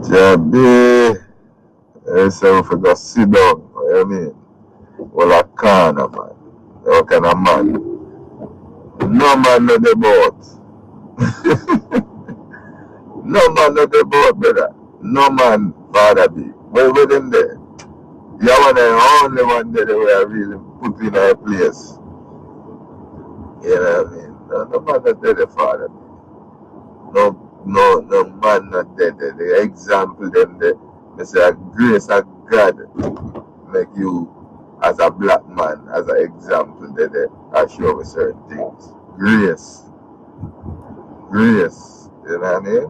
Jabby, yourself for go sit down, you mean? Well, a corner, man. What kind of man? No man know the boat. No man know the boat, brother. No man, father be. Where them there? You are the only one there that we are really put in our place. You know what I mean? No man not there, the father be. No man not there. The example them there. They say a grace of God make you as a black man, as an example there, I show with certain things. Grace. Grace. You know what I mean?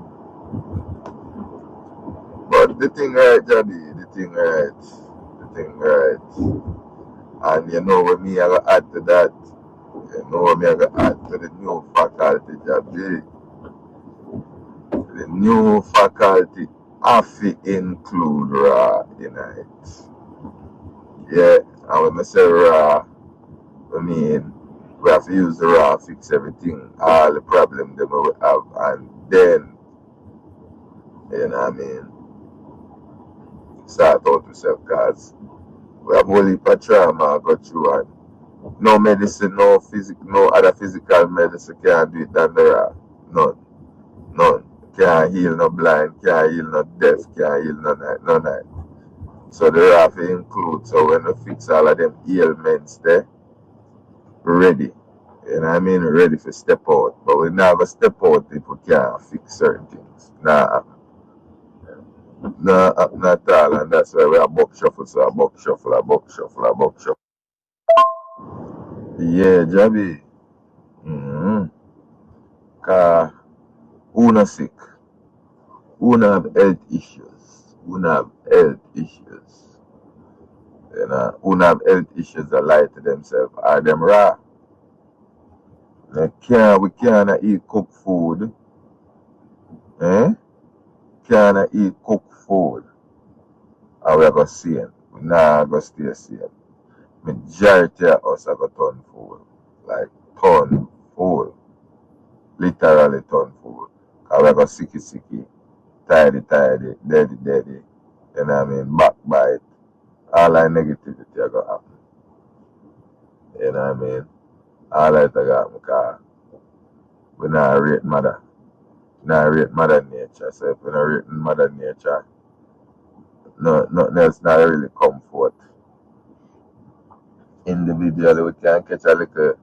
But the thing right, Jabby, the thing right. The thing right. And you know what me I gotta add to that? You know what me I gotta add to the new faculty, Jabby? The new faculty have to include Ra in it. Yeah, and when I say Ra, I mean we have to use the Ra to fix everything, all the problems that we have, and then, you know what I mean, start out with self, because we have only for trauma go through, and no medicine, no other physical medicine can do it than the Ra. None. None. Can't heal no blind, can't heal no deaf, can't heal no night. So the Ra have to include, so when we fix all of them ailments there, ready. You know what I mean? Ready for step out. But we never step out if we can't fix certain things. Nah, not all. And that's why we are buck shuffle, so a buck shuffle, a buck shuffle, a buck shuffle. Yeah, Jabby. Mm-hmm. Cause who not sick? Who not have health issues? Who not have health issues? You know, who not have health issues that lie to themselves? Are them Ra? We can't eat cooked food. Eh? Can't eat cooked food. And we are going to see it. We not going to stay safe. Majority of us are going to turn fool. Like, turn fool. Literally turn fool. And we are going to sicky, tidy, deady. You know what I mean? Backbite. All that negativity are going to happen. You know what I mean? All that are going to happen because we not rate mother. Not rate mother nature. So if we not rate mother nature, nothing else not really comfort. Individually, we can catch a little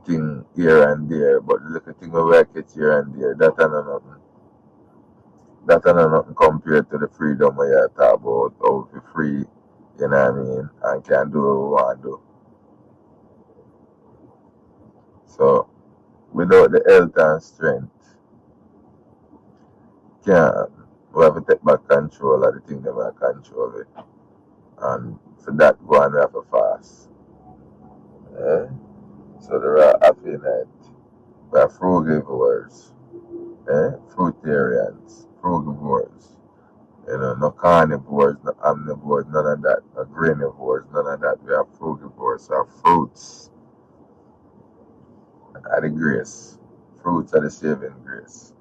thing here and there, but the little thing we catch here and there, that ain't nothing. That ain't nothing compared to the freedom we are talking about, how to be free, you know what I mean, and can do what we want to do. So, without the health and strength, we have to take back control of the thing that we are controlling. And for that, go and we have to fast. Eh? So there are affinite, we are frugivores, fruitarians, frugivores. You know, no carnivores, no omnivores, none of that, no granivores, none of that. We are frugivores, so fruits are the grace. Fruits are the saving grace.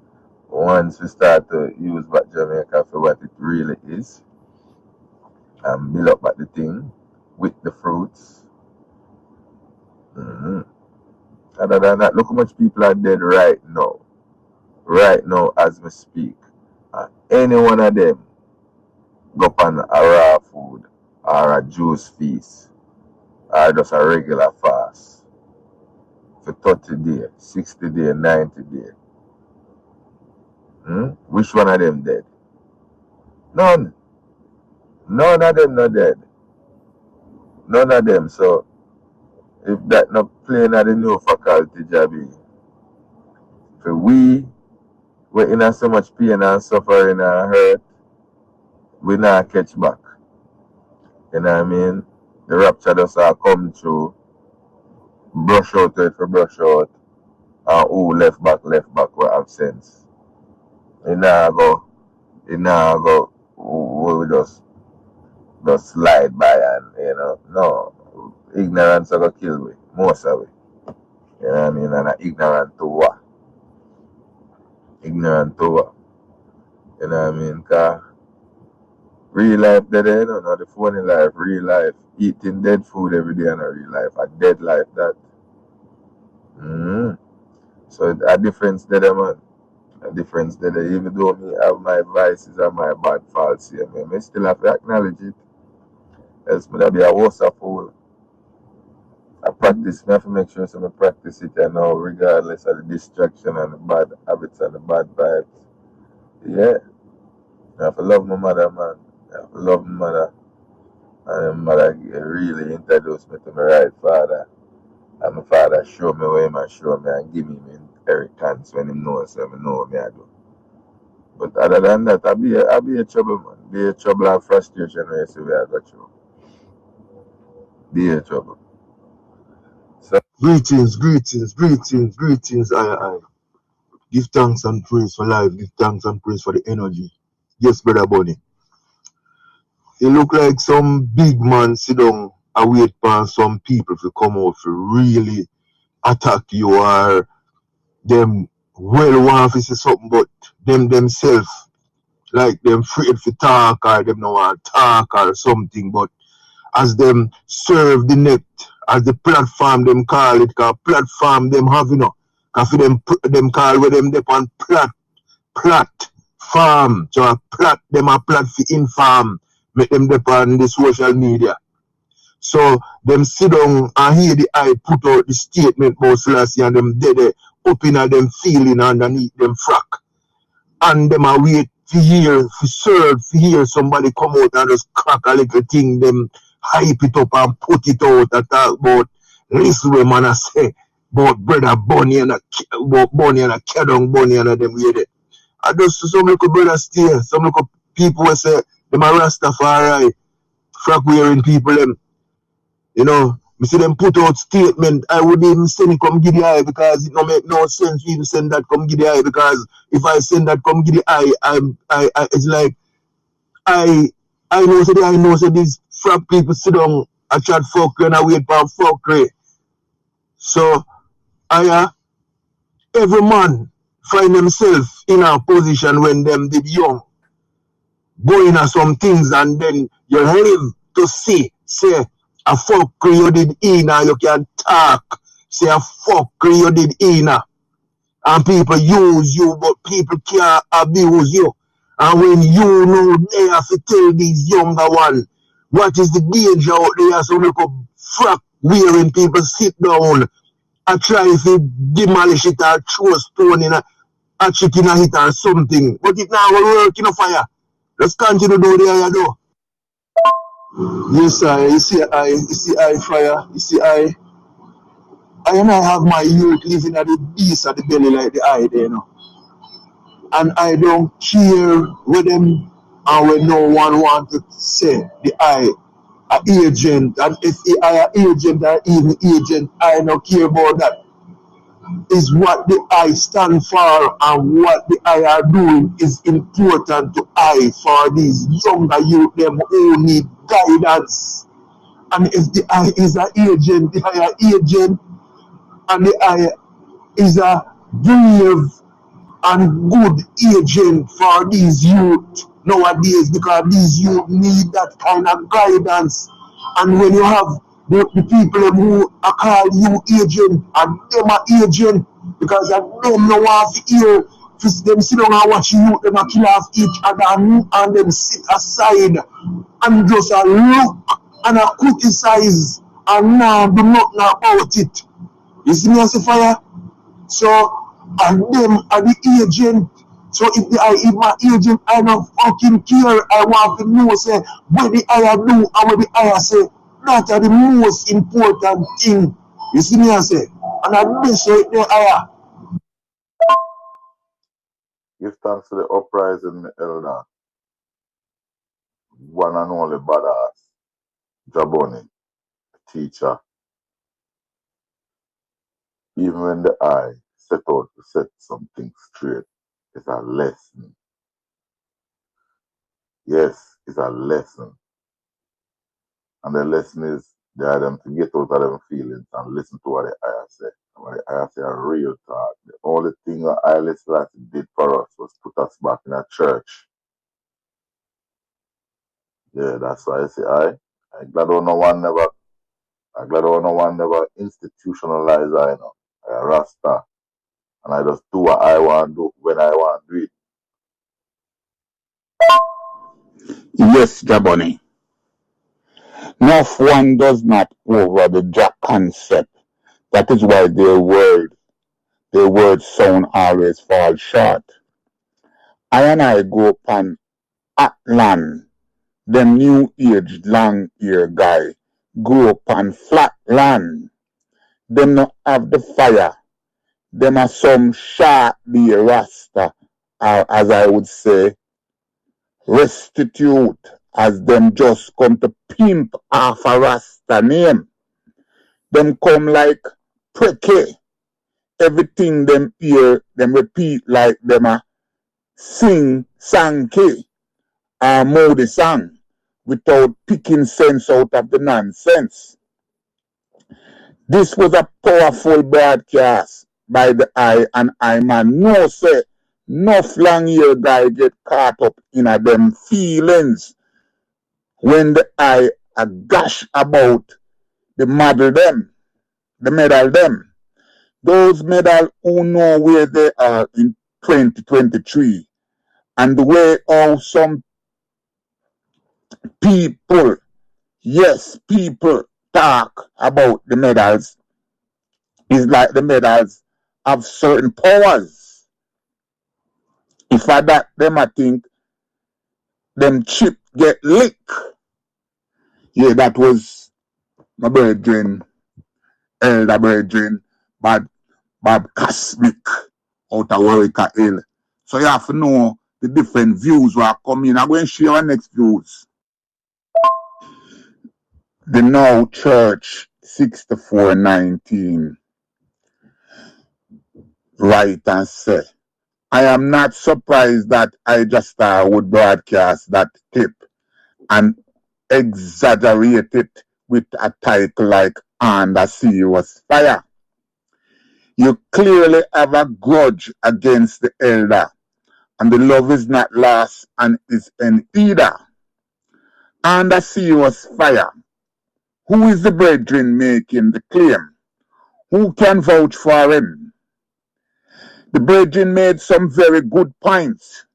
Once we start to use back Jamaica for what it really is, and build up back the thing with the fruits. Mm-hmm. Other than that, look how much people are dead right now as we speak. And any one of them go on a raw food or a juice feast or just a regular fast for 30 days, 60 days, 90 days. Which one of them dead? None. None of them not dead. None of them. So if that not playing at the new faculty, Jabby, for we're in so much pain and suffering and hurt, we not catch back. You know what I mean? The rapture does come through, brush out it for brush out, and who left back will have sense. It now go, we just slide by and, you know, no, ignorance are going to kill we, most of it. You know what I mean? And ignorant to what? Ignorant to what? You know what I mean? Cause real life dead, you know, not the funny life, real life. Eating dead food every day in a real life. A dead life that. Mm-hmm. So a difference there, man. A difference there. Even though me have my vices and my bad faults here, man, I still have to acknowledge it. Else me be a worse fool. I practice, me have to make sure so I practice it, you know, regardless of the distraction and the bad habits and the bad vibes. Yeah. I have to love my mother, man. I have to love my mother. And my mother really introduced me to my right father. And my father show me where he show me and give me my inheritance when he knows so I know what I do. But other than that, I be a trouble, man. Be a trouble and frustration when you see where I got you. Be a trouble. So Greetings, greetings, greetings, greetings. I give thanks and praise for life. Give thanks and praise for the energy. Yes, brother Bunny. It look like some big man sit down and wait for some people to come out to really attack you or them well want to say something but them themselves like them afraid to talk or them no want to talk or something but as them serve the net as the platform them call it cause platform them have you know cause for them call where them dep on platform so a plat them a plat for inform make them dep on the social media so them sit down and hear the eye put out the statement about Selassie and them dead up in them feeling underneath them frack and them a wait to hear, to serve, to hear somebody come out and just crack a little thing, them hype it up and put it out and talk about, listen what man I say, about brother Bunny and about Bunny and a Kedong Bunny and a them way there. I just some little brothers stay, some little people will say, them a Rastafari, frack wearing people them. You know, me see them put out statement. I would even send it come give the eye because it don't make no sense for you to send that come give the eye because if I send that come give the eye, it's like I I know so I know so these frap people sit down I chat fuck and I wait for fuckery. So I every man find themselves in a position when them did young going at some things and then you live to see, say, a fuckery you did in you can talk, say a fuckery you did in and people use you but people can't abuse you. And when you know they have to tell these younger ones what is the danger out there, so make a frack wearing people sit down and try to demolish it or throw a stone in a chicken a hit or something. But it now will work in a fire. Let's continue to do the I do. Yes, you see, I fire, you see, I and I have my youth living at the base of the belly like the eye there, you know. And I don't care with them and when no one want to say the I a agent and if I a agent or even agent, I don't care about that. Is what the I stand for and what the I are doing is important to I for these younger youth them who need guidance. And if the I is an agent, the I agent and the I is a brave and good agent for these youth nowadays because these youth need that kind of guidance. And when you have the people who are called you agent and them are agent because them no want to hear them sit down and watch you them a kill off each other and them sit aside and just look and criticize and now do nothing about it. You see me as a fire? So, and them are the agent. So if my agent, I don't fucking care. I want to know, say, what the I do and what the I say. That are the most important thing. You see me, I say. And I miss right there, I. Give thanks to the uprising elder, one and only badass, JahBunny, teacher. Even when the eye set out to set something straight, it's a lesson. Yes, it's a lesson. And the lesson is they are them to get out of them feelings and listen to what the eye say. What the eye say a real talk. The only thing that Haile Selassie did for us was put us back in a church. Yeah, that's why I say I glad on no one never institutionalize I know. I a Rasta. And I just do what I want to do when I want to do it. Yes, JahBunny. No one does not over the Jah concept. That is why their word sound always fall short. I and I go upon Atlan, them new age long ear guy, go upon flat land. Them not have the fire. Them are some short the Rasta, or as I would say, restitute, as them just come to pimp off a Rasta name. Them come like pricky. Everything them hear, them repeat like them a sing Sankey or Modi song without picking sense out of the nonsense. This was a powerful broadcast by the I and I man. No say, no long year guy get caught up in a them feelings when the I a gush about the medal them. Those medal who know where they are in 2023 and the way how some people, yes, people talk about the medals is like the medals have certain powers. If I that them I think them chip get lick. Yeah, that was my brethren, elder brethren, Bob Cosmic out of Warwick Hill. So you have to know the different views who are coming. I'm going to share our next views. The Now Church 6419 write and say, I am not surprised that I just would broadcast that clip and exaggerate it with a title like Under Serious Fire. You clearly have a grudge against the elder, and the love is not lost and is in either. Under serious fire. Who is the brethren making the claim? Who can vouch for him? The brethren made some very good points,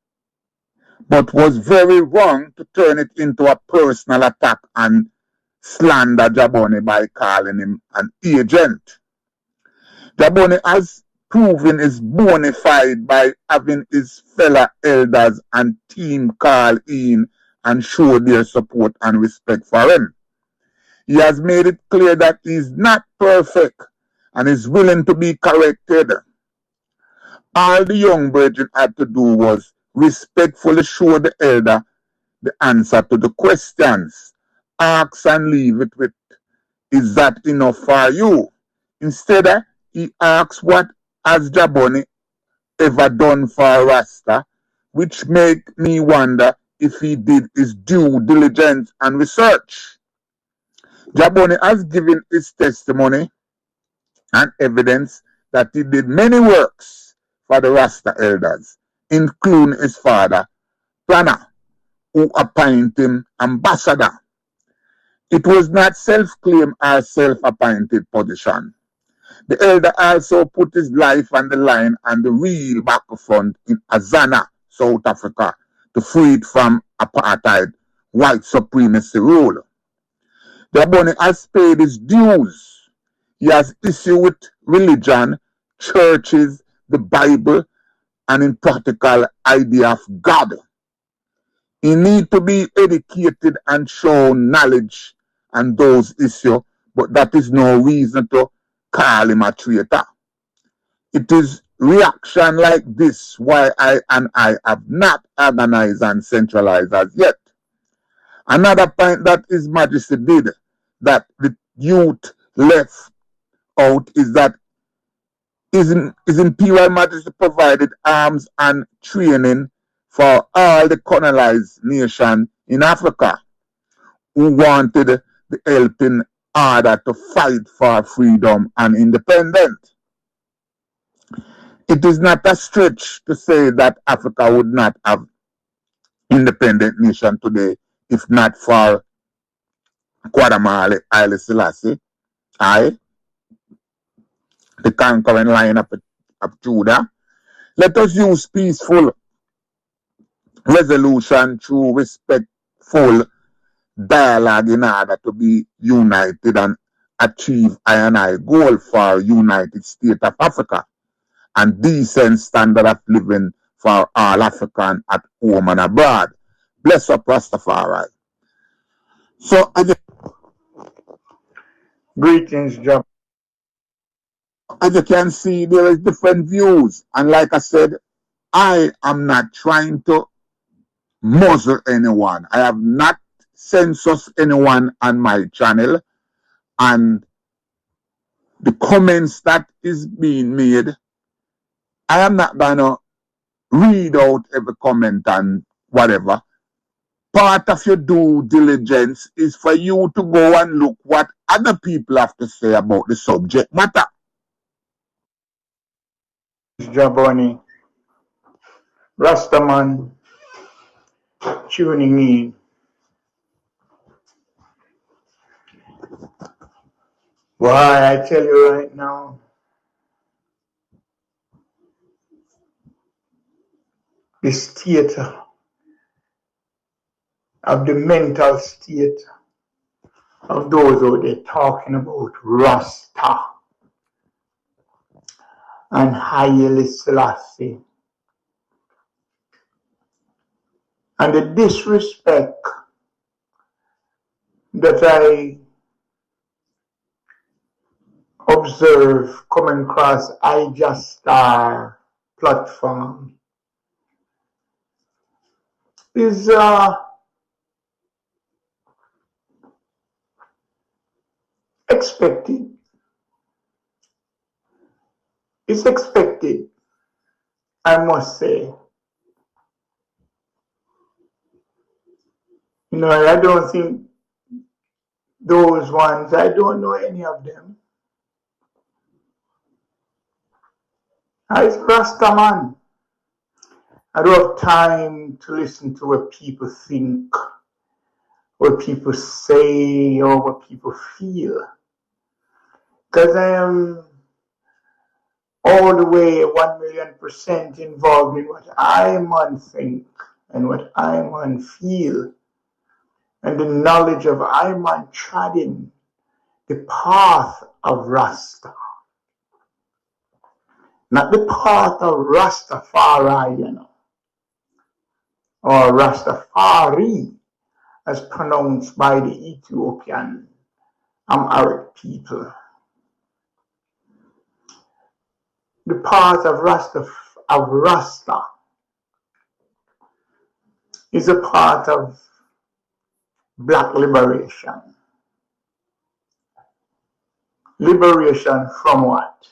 but was very wrong to turn it into a personal attack and slander JahBunny by calling him an agent. JahBunny has proven is bona fide by having his fellow elders and team call in and show their support and respect for him. He has made it clear that he is not perfect and is willing to be corrected. All the young brethren had to do was respectfully show the elder the answer to the questions. Ask and leave it with, is that enough for you? Instead, he asks what has JahBunny ever done for Rasta, which make me wonder if he did his due diligence and research. JahBunny has given his testimony and evidence that he did many works for the Rasta elders, including his father, Planner, who appointed him ambassador. It was not self-claimed or self-appointed position. The elder also put his life on the line on the real battlefront in Azana, South Africa, to free it from apartheid, white supremacy rule. JahBunny has paid his dues. He has issue with religion, churches, the Bible, and in practical idea of God. He need to be educated and show knowledge on those issues, but that is no reason to call him a traitor. It is reaction like this why I have not organized and centralized as yet. Another point that His Majesty did that the youth left out is that His Imperial Majesty provided arms and training for all the colonized nation in Africa who wanted the help in order to fight for freedom and independence. It is not a stretch to say that Africa would not have independent nation today if not for Quadamale Haile Selassie, the conquering line of Judah. Let us use peaceful resolution through respectful dialogue in order to be united and achieve I goal for United States of Africa and decent standard of living for all African at home and abroad. Bless up Rastafari. So Greetings, Jah. as you can see, there is different views. And like I said, I am not trying to muzzle anyone. I have not censored anyone on my channel. And the comments that is being made, I am not going to read out every comment and whatever. Part of your due diligence is for you to go and look what other people have to say about the subject matter. JahBunny, Rastaman, tuning in. Why, I tell you right now, the state of the mental state of those out there talking about Rasta and Haile Selassie and the disrespect that I observe coming across iJahStar platform is expected. It's expected, I must say. You know, I don't think those ones, I don't know any of them. I Rasta man. I don't have time to listen to what people think, what people say, or what people feel. Because I am all the way 1,000,000% involved in what I man think and what I man feel. And the knowledge of I man treading the path of Rasta. Not the path of Rastafari, you know, or Rastafari, as pronounced by the Ethiopian Amharic people. The path of Rasta is a part of black liberation. Liberation from what?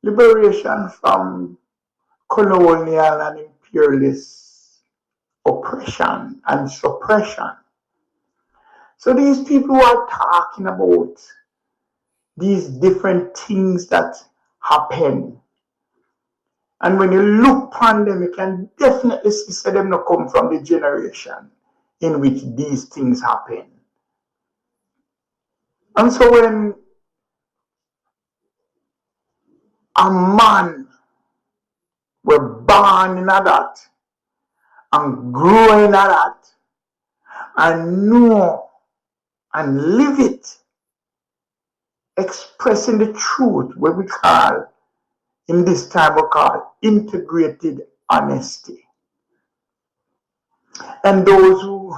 Liberation from colonial and imperialist oppression and suppression. So these people are talking about these different things that happen. And when you look upon them, you can definitely see them not come from the generation in which these things happen. And so when a man were born in that and grow in that and know and live it, expressing the truth, what we call, in this time we call integrated honesty. And those who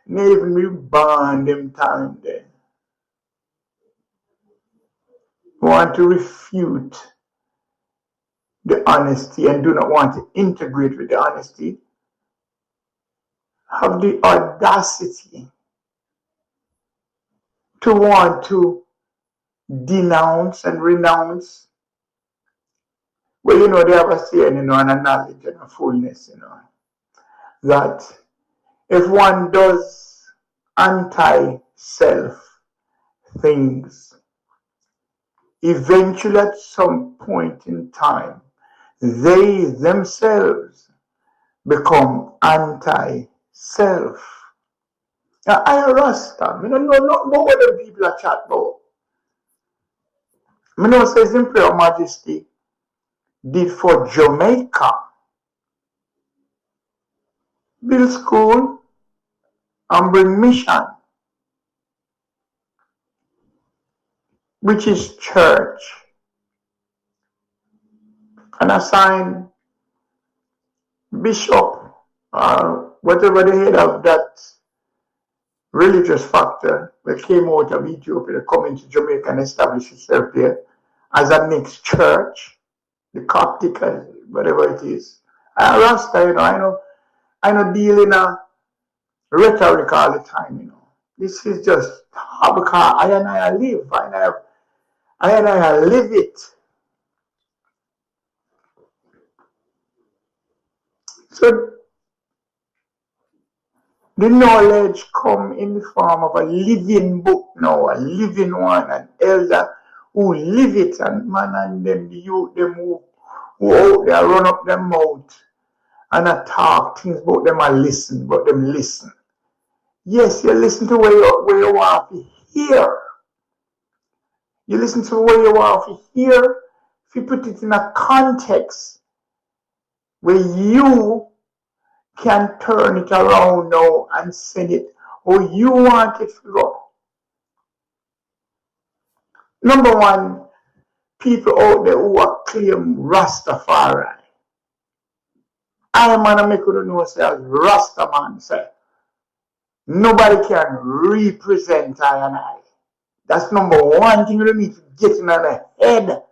may even be born them time there want to refute the honesty and do not want to integrate with the honesty, have the audacity to want to denounce and renounce. Well, you know, they have a saying, you know, and a knowledge and a fullness, you know, that if one does anti-self things, eventually at some point in time, they themselves become anti-self. self. Now, I Rasta. I don't know nothing about what them people are chat about. I know says Imperial Majesty did for Jamaica. Build school and bring mission, which is church, and assign bishop or whatever the head of that religious factor that came out of Ethiopia to come into Jamaica and establish itself there as a mixed church, the Coptic, whatever it is. I Rasta, I know deal in a rhetoric all the time, This is just how because I live, I live it. So the knowledge come in the form of a living book now, a living one, an elder who live it, and man and them, the youth, them who out there run up their mouth and talk things about them and listen, but them listen. Yes, you listen to where you want to hear. You listen to where you want to hear. If you put it in a context where you can turn it around now and send it how you want it to go. Number one, people out there who are claim Rastafari. I am gonna make you know say as Rasta man say. Nobody can represent I and I. That's number one thing you need to get in the head.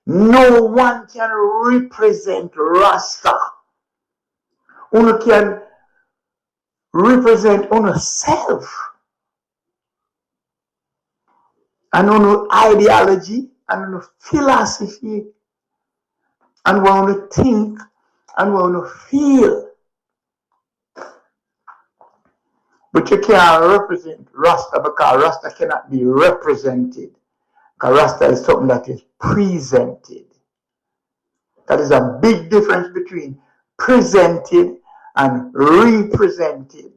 No one can represent Rasta. One can represent oneself and on ideology and on philosophy and what we think and what we feel. But you can't represent Rasta because Rasta cannot be represented. Because Rasta is something that is presented. That is a big difference between presented and represented.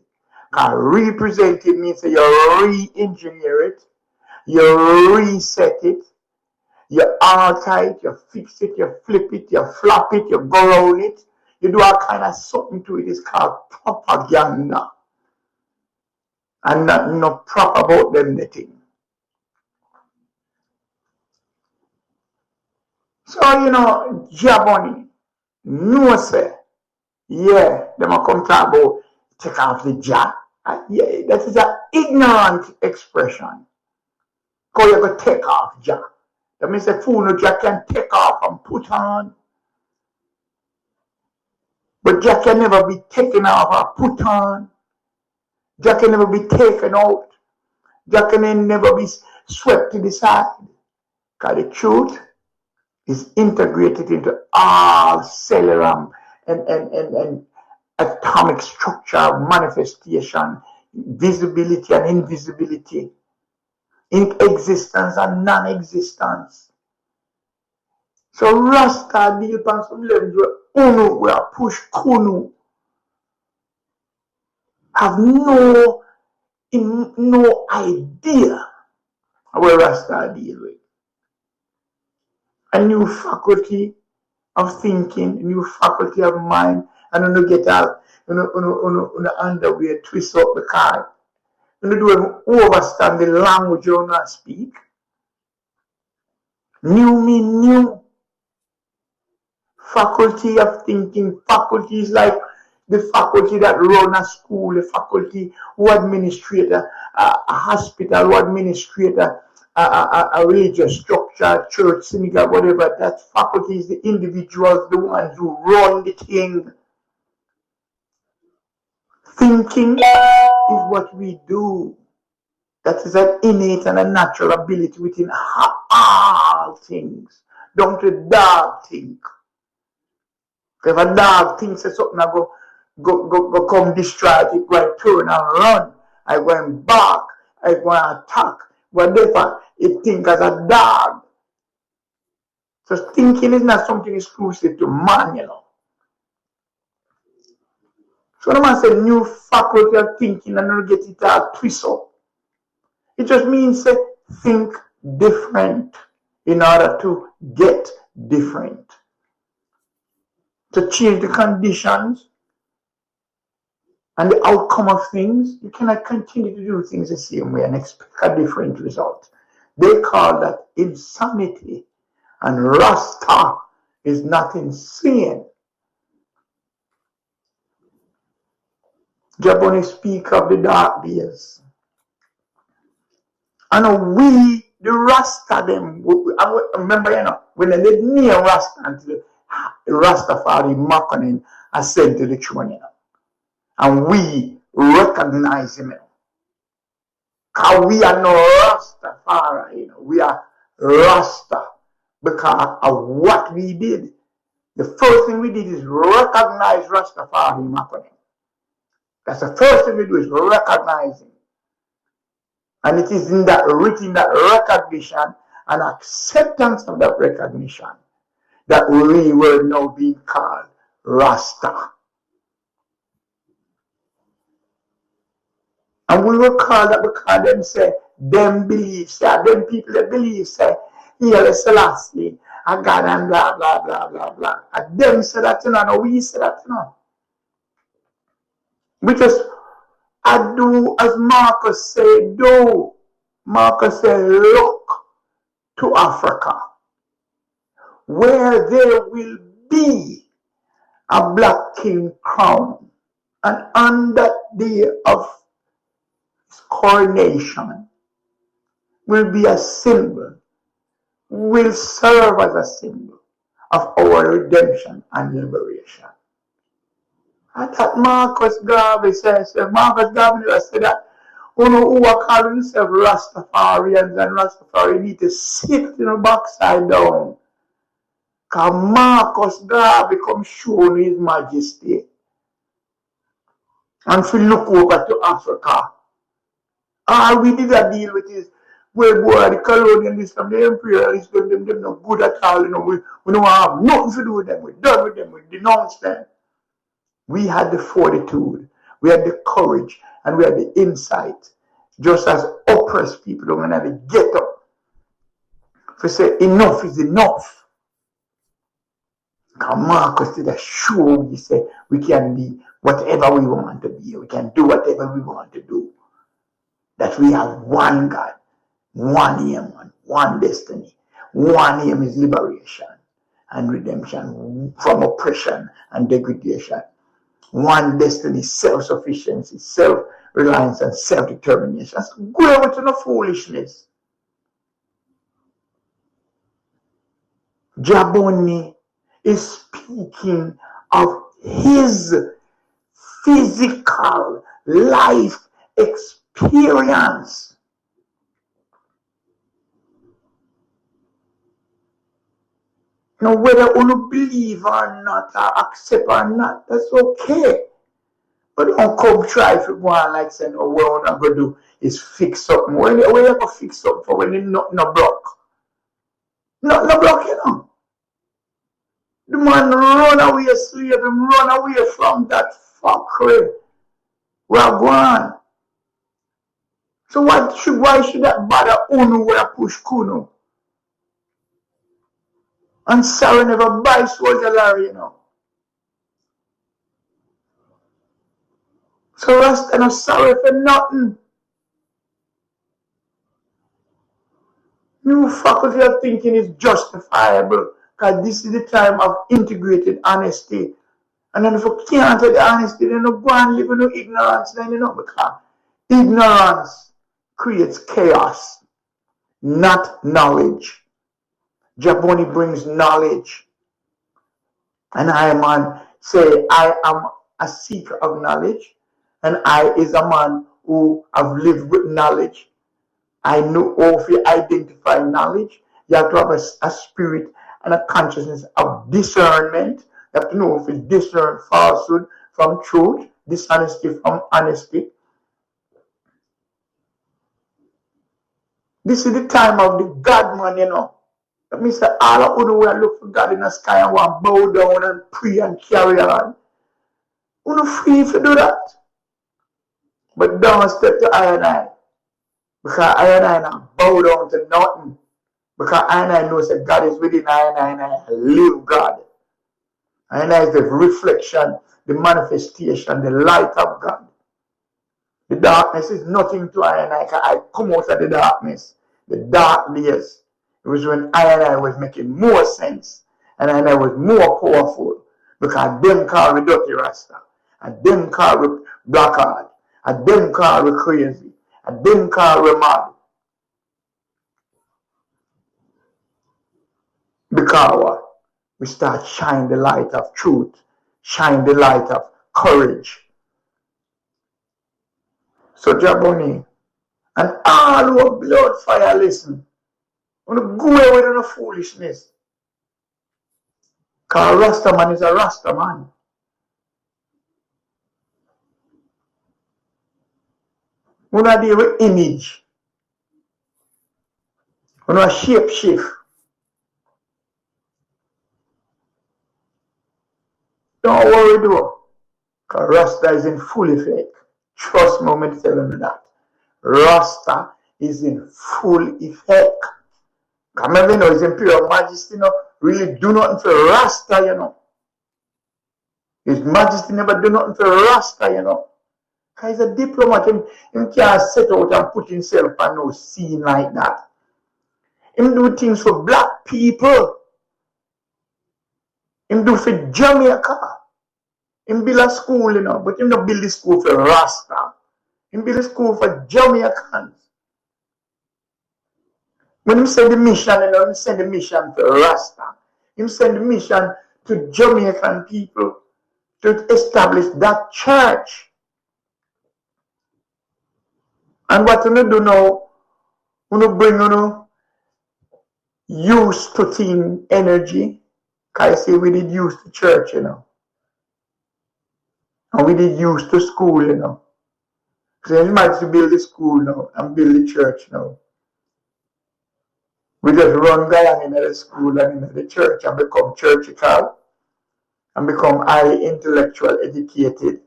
Because represented means that you re-engineer it, you reset it, you alter it, you fix it, you flip it, you flop it, you go around it, you do all kind of something to it. It's called propaganda. And not no proper about them the thing. So, JahBunny, no say, yeah, them a come talk about take off the Jah. Yeah, that is an ignorant expression. Because you go take off Jah. That means a fool no Jah can take off and put on. But Jah can never be taken off or put on. Jah can never be taken out. Jah can never be swept to the side. Because the truth is integrated into all cellular and atomic structure, manifestation, visibility and invisibility, in existence and non-existence. So Rasta deal upon some levels where Unu, where push Kunu, have no idea where Rasta deal with. A new faculty of thinking, a new faculty of mind, and you get out, underwear, twist up the card. You do overstand the language you not speak. New mean new. Faculty of thinking, faculty is like the faculty that run a school, the faculty who administrate a hospital, who administrate a religious structure, church, synagogue, whatever. That faculty is the individuals, the ones who run the thing. Thinking is what we do. That is an innate and a natural ability within all things. Down to dog think. If a dog thinks that something I go come destroy it, it go and turn and run. I go and bark. I go and attack. Whatever it thinks as a dog. So thinking is not something exclusive to man, So when I say new faculty of thinking and not get it all twisted up, it just means say think different in order to get different. To change the conditions and the outcome of things, you cannot continue to do things the same way and expect a different result. They call that insanity. And Rasta is not insane. JahBunny speak of the dark days. And we, the Rasta, them, I remember, when they didn't name Rasta until Rastafari Makonnen ascend to the throne, and we recognize him. Because we are no Rastafari, we are Rasta because of what we did. The first thing we did is recognize Rastafari Makonnen. That's the first thing we do is recognize him. And it is in that written, that recognition and acceptance of that recognition that we were now being called Rasta. And we were called that because them say, them believe, say, them people that believe, say, Haile Selassie, a God and blah, blah, blah, blah, blah. And them say that, and we say that, We just, I do as Marcus said, do. Marcus said, look to Africa, where there will be a black king crown. And on that day of his coronation will be a symbol, will serve as a symbol of our redemption and liberation. I thought Marcus Garvey says, Marcus Garvey said that who are calling themselves Rastafarians and Rastafari need to sit in the backside down. Because Marcus Garvey come show his majesty. And if we look over to Africa, all we did a deal with is, well, boy, the colonialists and the imperialists, them not good at all, we don't have nothing to do with them, we're done with them, we denounce them. We had the fortitude, we had the courage, and we had the insight, just as oppressed people don't have to get up to say enough is enough. Because Marcus did assure we say we can be whatever we want to be, we can do whatever we want to do. That we have one God, one aim, one destiny. One aim is liberation and redemption from oppression and degradation. One destiny, self-sufficiency, self-reliance, and self-determination. That's go over to no foolishness. JahBunny is speaking of his physical life experience. Now, whether you believe or not, or accept or not, that's okay. But don't come try if you go on like saying, oh, what I'm going to do is fix something. When you going to fix something for when you not block? No block, The man run away slave, him run away from that fuckery. We're going. So why should that bother Unu where push Kuno? And sorry never buy soldier Larry, So Rasta not sorry for nothing. New faculty of thinking is justifiable because this is the time of integrated honesty. And then if you can't get the honesty, then you go and live in no ignorance, then because ignorance creates chaos, not knowledge. JahBunny brings knowledge. And I am a seeker of knowledge, and I is a man who have lived with knowledge. I know how to identify knowledge. You have to have a spirit and a consciousness of discernment. You have to know if you discern falsehood from truth, dishonesty from honesty. This is the time of the God man, That means that all of you will look for God in the sky and want to bow down and pray and carry on. You're free to do that. But don't step to I and I. Because I and I not bow down to nothing. Because I and I know that God is within I and I live God. I and I is the reflection, the manifestation, the light of God. The darkness is nothing to I and I come out of the darkness. The dark days. It was when I and I was making more sense. And I was more powerful. Because them call me dirty Rasta. And them call me blackguard. And them call me crazy. And them call me mad. Because what? We start shine the light of truth. Shine the light of courage. So JahBunny and all who blood fire listen. Wanna go away with the foolishness. Because Rasta man is a Rasta man. Wanna deal with image. Wanna shape shift. Don't worry though. Because Rasta is in full effect. Trust me when I tell you that. Rasta is in full effect. Come on, you know, His Imperial Majesty, you know, really do nothing for Rasta, you know. His Majesty never do nothing for Rasta, you know. Because he's a diplomat, him can't set out and put himself on no scene like that. Him do things for black people. Him do for Jamaica. Him build a school, you know, but him not build the school for Rasta. Him build a school for Jamaicans. When him send the mission, you know, him send the mission for Rasta. Him send the mission to Jamaican people to establish that church. And what you do now, you bring, you know, use to team energy. Because I say we did use to church, you know. And we did use to school, you know. So you might build the school now and build the church now. We just run Guyana in the school and in the church and become churchical and become highly intellectual, educated.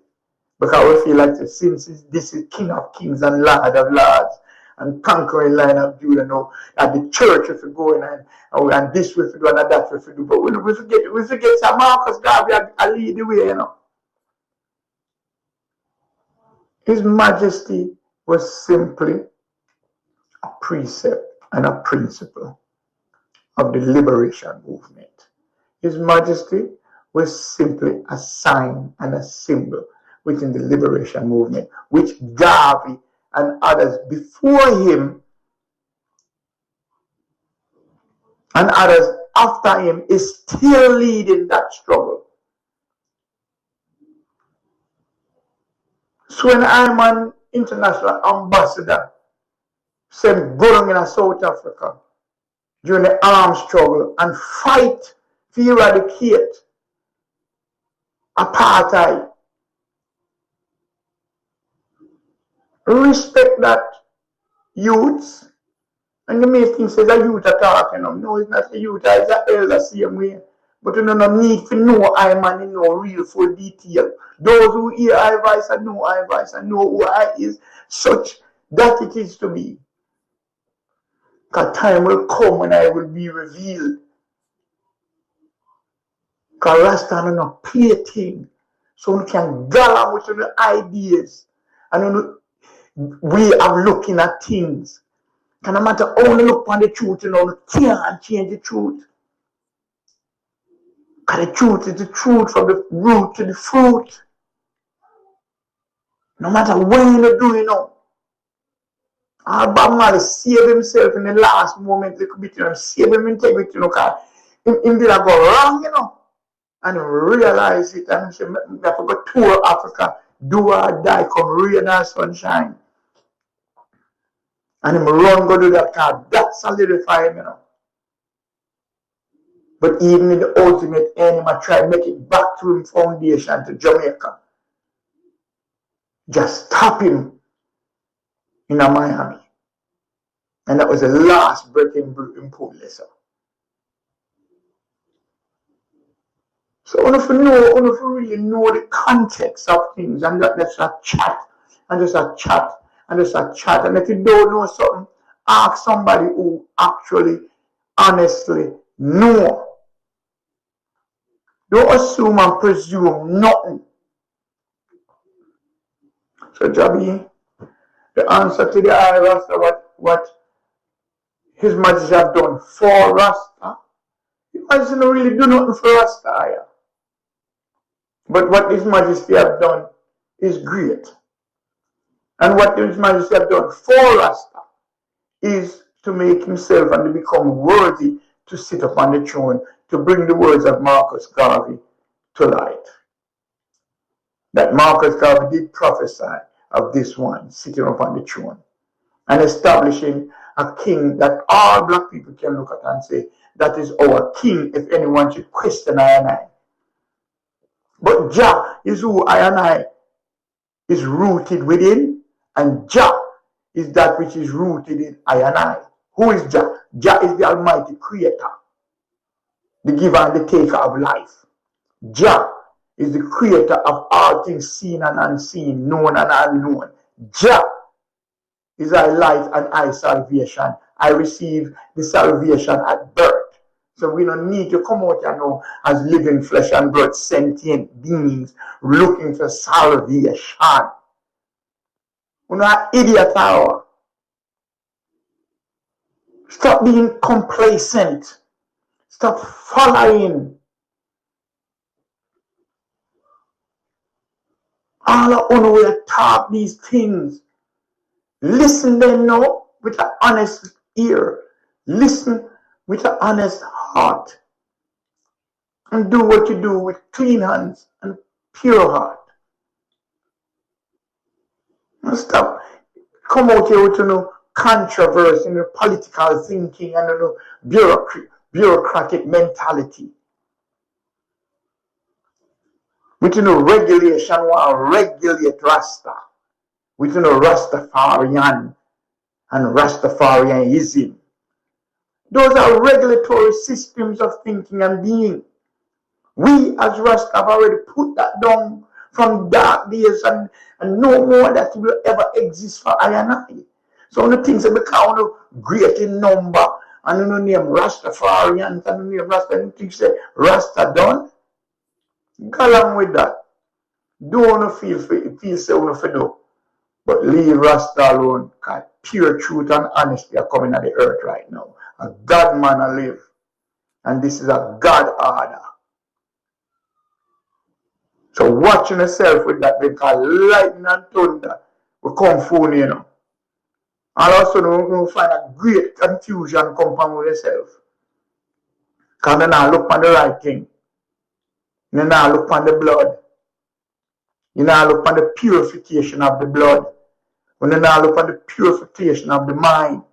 Because we feel like since this is King of Kings and Lord of Lords and conquering line of Judah now, that the church if we go in and this we do and that we do. But we forget Sir Marcus Garvey I lead the way, you know. His Majesty was simply a precept and a principle of the liberation movement. His Majesty was simply a sign and a symbol within the liberation movement, which Garvey and others before him and others after him is still leading that struggle. So when I'm an international ambassador, sent going in South Africa during the armed struggle and fight to eradicate apartheid, respect that youths. And the main thing says a youth are talking. No, it's not a youth, it's an elder same way. But you know, no need to know I man in no real full detail. Those who hear I voice and know who I is, such that it is to be. Because time will come when I will be revealed. Because Rasta are not plaything. So we can gather with the ideas and we are looking at things. Can no matter how you look on the truth, you know, you can't change the truth. Because the truth is the truth from the root to the fruit. No matter when you do, you know. Bob Marley saved himself in the last moment, they could be to him, save him integrity, you know, because him did go wrong, you know. And he realized it and he said, I forgot tour Africa, do or die, come rain or sunshine. And him run go do that because that solidify him, you know. But even in the ultimate end, I try to make it back to him foundation to Jamaica. Just stop him in Miami. And that was the last breath in Port Lesser. So if you really know the context of things and not just a chat and just a chat and just a chat. And if you don't know something, ask somebody who actually honestly know. Don't assume and presume nothing. So Jabi, the answer to the I Rasta, what His Majesty have done for Rasta, His Majesty don't really do nothing for Rasta here. But what His Majesty have done is great. And what His Majesty have done for Rasta is to make himself and to become worthy to sit upon the throne, to bring the words of Marcus Garvey to light. That Marcus Garvey did prophesy of this one sitting upon the throne and establishing a king that all black people can look at and say, that is our king if anyone should question I and I. But Jah is who I and I is rooted within, and Jah is that which is rooted in I and I. Who is Jah? Jah is the Almighty Creator, the giver and the taker of life. Jah is the creator of all things seen and unseen, known and unknown. Jah is our light and our salvation. I receive the salvation at birth. So we don't need to come out here now as living flesh and blood, sentient beings looking for salvation. We're not idiot hour. Stop being complacent. Stop following all of on way talk these things. Listen then now with an honest ear. Listen with an honest heart. And do what you do with clean hands and pure heart. And stop. Come out here with controversy and political thinking and bureaucratic mentality. With regulation, want regulate Rasta. With Rastafarian and Rastafarianism. Those are regulatory systems of thinking and being. We as Rasta have already put that down from dark days and no more that will ever exist for I and I. So the things that become great in number and name Rastafarians and name Rasta and things say Rasta done. Go along with that. Don't feel so for do. But leave Rasta alone, because pure truth and honesty are coming at the earth right now. A God man a live. And this is a God order. So watching yourself with that, because lightning and thunder will come for you know. And also you find a great confusion come from with yourself. Because you now look on the right thing. You now look on the blood. You now look on the purification of the blood. When you now look on the purification of the mind.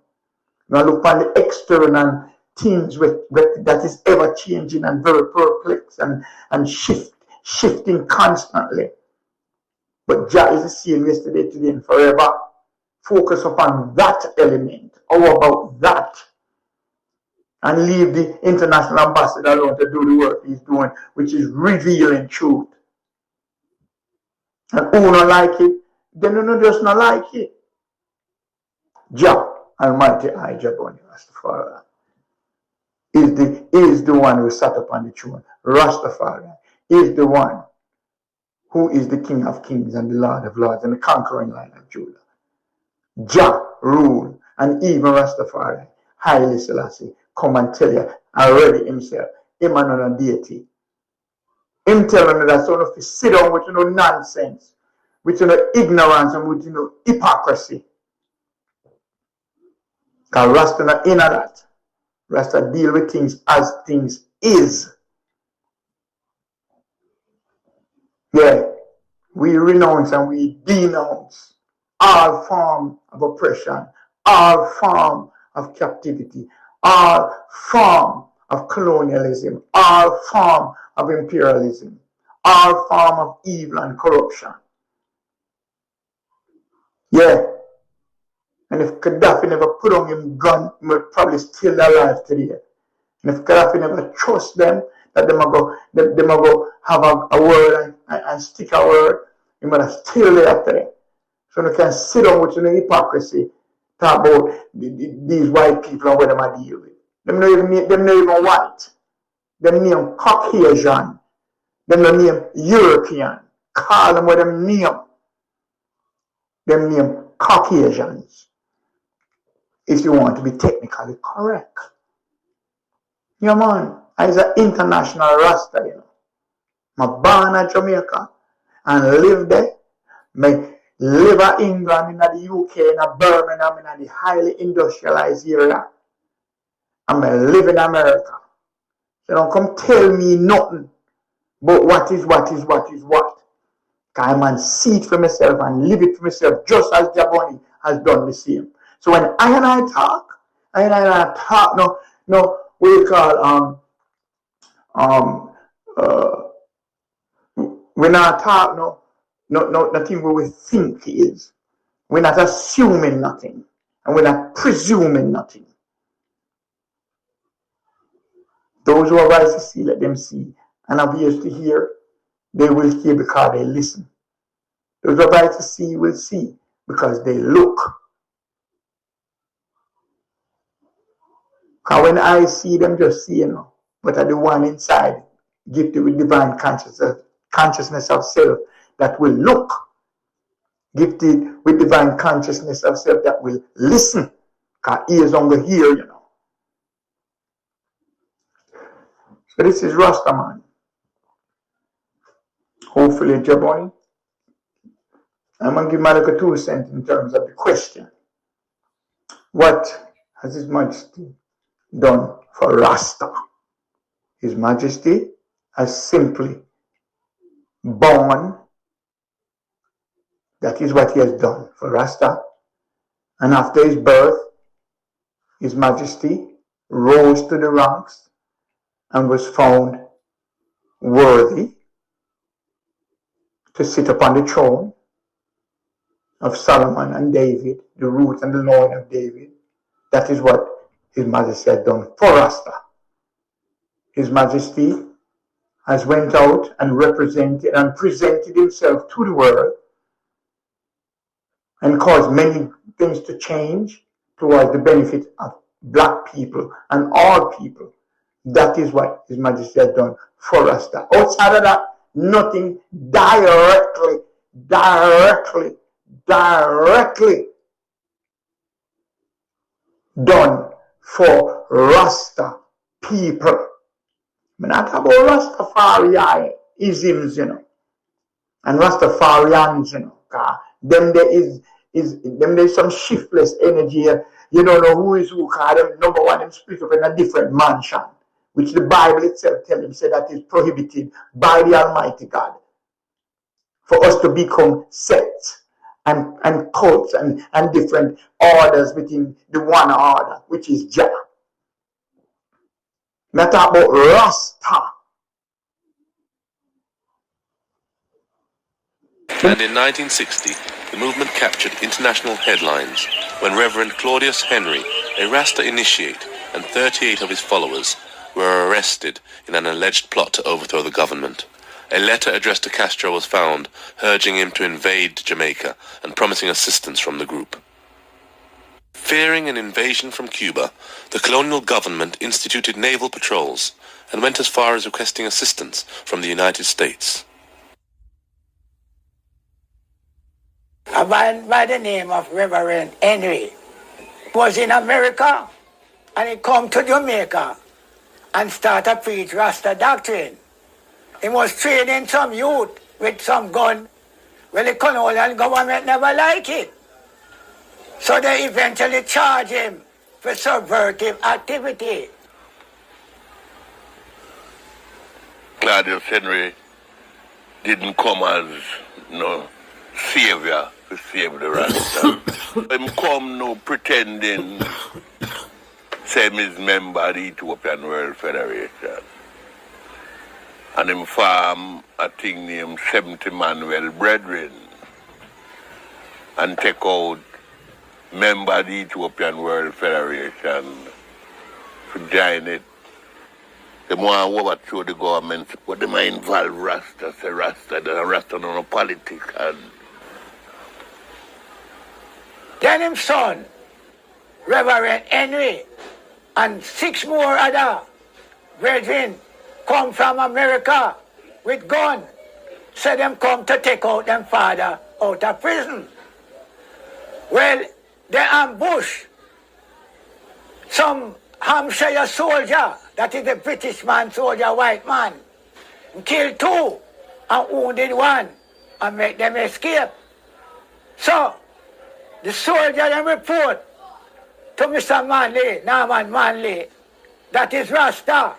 You now look on the external things that is ever changing and very perplexed and shifting constantly. But Jah is the same yesterday, today, and forever. Focus upon that element. How about that? And leave the international ambassador alone to do the work he's doing, which is revealing truth. And who don't like it, then you just not like it. Jah, Almighty I, JahBunny, Rastafari, is the one who sat upon the throne. Rastafari is the one who is the King of Kings and the Lord of Lords and the conquering Lion of Judah. Jah rule, and even Rastafari, Haile Selassie, come and tell you already himself, him and another deity. Him telling you that sort of sit down with nonsense, with ignorance and with hypocrisy. Because Rasta not in that. Rasta deal with things as things is. Yeah, we renounce and we denounce all form of oppression, all form of captivity, all form of colonialism, all form of imperialism, all form of evil and corruption. Yeah. And if Gaddafi never put on him gun, he would probably still alive today. And if Gaddafi never trust them, that them a go have a word and stick a word, you must still there after them. So you can sit down with your hypocrisy, talk about these white people and what them I deal with. Them not even white. Them name Caucasian. Them no name European. Call them what them name. Them name Caucasians. If you want to be technically correct. Yeah, man. I'm an international Rasta, you know. I'm born in Jamaica and live there. I live in England, in the UK, in Birmingham, in the highly industrialized area. And I live in America. So don't come tell me nothing but what is what. I man see it for myself and live it for myself, just as JahBunny has done the same. So when I talk no, what you call we're not talk nothing what we think is. We're not assuming nothing, and we're not presuming nothing. Those who are wise to see, let them see, and obvious to hear, they will hear because they listen. Those who are wise to see will see because they look. Because when I see them, just see, but are the one inside, gifted with divine consciousness of self that will look, gifted with divine consciousness of self that will listen. Because ears only hear, So this is Rasta, man. Hopefully, JahBunny. I'm going to give my little 2 cents in terms of the question. What has His Majesty done for Rasta? His Majesty has simply born. That is what he has done for Rasta. And after his birth, His Majesty rose to the ranks and was found worthy to sit upon the throne of Solomon and David, the root and the loin of David. That is what His Majesty has done for Rasta. His Majesty has went out and represented and presented himself to the world and caused many things to change towards the benefit of black people and all people. That is what His Majesty has done for Rasta. Outside of that, nothing directly done for Rasta people. I'm not about Rastafarianisms, and Rastafarians, Them there is some shiftless energy here. You don't know who is who, because them number one, them split up in a different mansion, which the Bible itself tells them say that is prohibited by the Almighty God. For us to become sects and cults and different orders within the one order, which is Jah. Not about Rasta. And in 1960, the movement captured international headlines when Reverend Claudius Henry, a Rasta initiate, and 38 of his followers were arrested in an alleged plot to overthrow the government. A letter addressed to Castro was found, urging him to invade Jamaica and promising assistance from the group. Fearing an invasion from Cuba, the colonial government instituted naval patrols and went as far as requesting assistance from the United States. A man by the name of Reverend Henry was in America, and he come to Jamaica and started to preach Rasta doctrine. He was training some youth with some gun. Well, the colonial government never liked it. So they eventually charged him for subversive activity. Claudius Henry didn't come as savior to save the Rasta. Him come no pretending say his member of the Ethiopian World Federation. And him farm a thing named 70 Manuel Brethren and take out member of the Ethiopian World Federation to join it They want to overthrow the government, but they might involve Rasta, say Rasta, then Rasta don't know politics. And then his son, Reverend Henry, and 6 more other brethren come from America with gun. Say them come to take out them father out of prison. Well, they ambush some Hampshire soldier, that is a British man soldier, white man, and kill 2 and wounded 1 and make them escape. So, the soldier then report to Mr. Manley, Norman Manley, that is Rasta,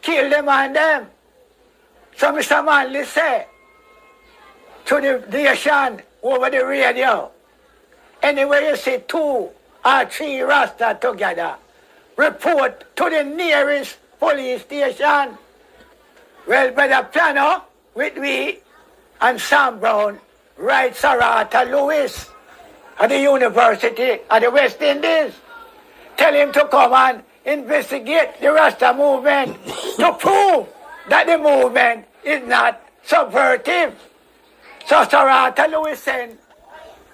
kill them and them. So Mr. Manley say to the nation over the radio, anyway you see 2 or 3 Rasta together, report to the nearest police station. Well, Brother Plano, with me and Sam Brown, right Sarata Lewis at the University of the West Indies. Tell him to come and investigate the Rasta movement to prove that the movement is not subversive. So Sarata Lewis sent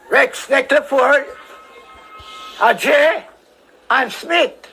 Rex Neckleford, Ajay, and Smith